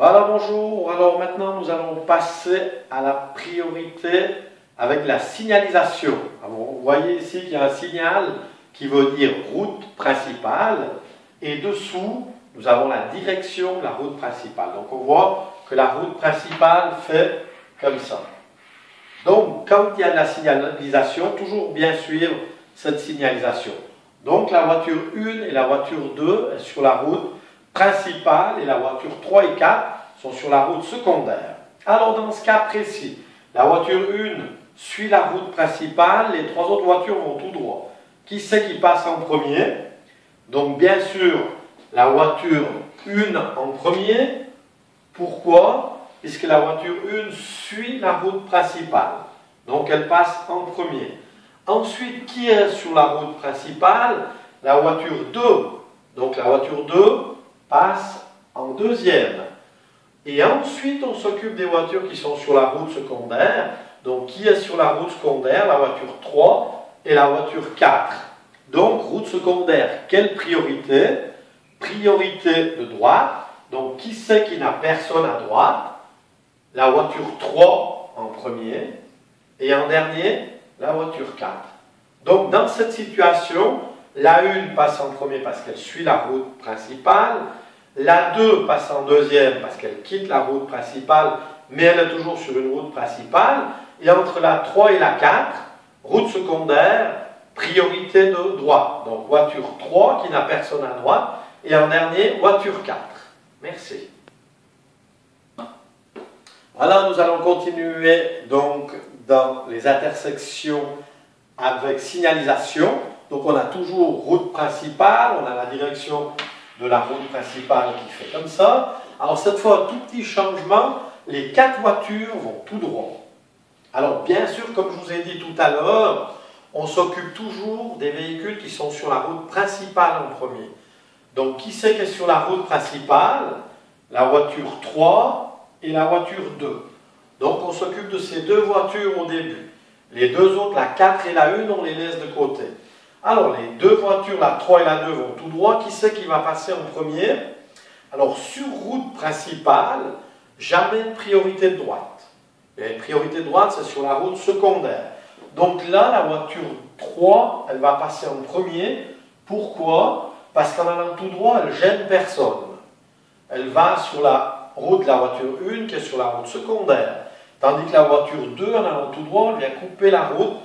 Voilà, bonjour. Alors maintenant, nous allons passer à la priorité avec la signalisation. Alors, vous voyez ici qu'il y a un signal qui veut dire route principale et dessous, nous avons la direction de la route principale. Donc on voit que la route principale fait comme ça. Donc quand il y a de la signalisation, toujours bien suivre cette signalisation. Donc la voiture 1 et la voiture 2 sont sur la route principale et la voiture 3 et 4 sont sur la route secondaire. Alors dans ce cas précis, la voiture 1 suit la route principale, les trois autres voitures vont tout droit. Qui c'est qui passe en premier? Donc bien sûr, la voiture 1 en premier. Pourquoi? Puisque la voiture 1 suit la route principale. Donc elle passe en premier. Ensuite, qui est sur la route principale? La voiture 2. Donc la voiture 2 passe en deuxième. Et ensuite, on s'occupe des voitures qui sont sur la route secondaire. Donc qui est sur la route secondaire? La voiture 3 et la voiture 4. Donc route secondaire, quelle priorité? Priorité de droite. Donc qui c'est qui n'a personne à droite? La voiture 3 en premier. Et en dernier, la voiture 4. Donc dans cette situation, la 1 passe en premier parce qu'elle suit la route principale. La 2 passe en deuxième parce qu'elle quitte la route principale, mais elle est toujours sur une route principale. Et entre la 3 et la 4, route secondaire, priorité de droite. Donc voiture 3 qui n'a personne à droite. Et en dernier, voiture 4. Merci. Voilà, nous allons continuer donc dans les intersections avec signalisation. Donc on a toujours route principale, on a la direction de la route principale qui fait comme ça. Alors cette fois, un tout petit changement, les 4 voitures vont tout droit. Alors bien sûr, comme je vous ai dit tout à l'heure, on s'occupe toujours des véhicules qui sont sur la route principale en premier. Donc qui c'est qui est sur la route principale? La voiture 3 et la voiture 2. Donc on s'occupe de ces deux voitures au début. Les deux autres, la 4 et la 1, on les laisse de côté. Alors les deux voitures, la 3 et la 2 vont tout droit. Qui c'est qui va passer en premier? Alors sur route principale, jamais de priorité de droite. Et la priorité de droite, c'est sur la route secondaire. Donc là, la voiture 3, elle va passer en premier. Pourquoi? Parce qu'en allant tout droit, elle ne gêne personne. Elle va sur la route de la voiture 1 qui est sur la route secondaire. Tandis que la voiture 2, en allant tout droit, elle vient couper la route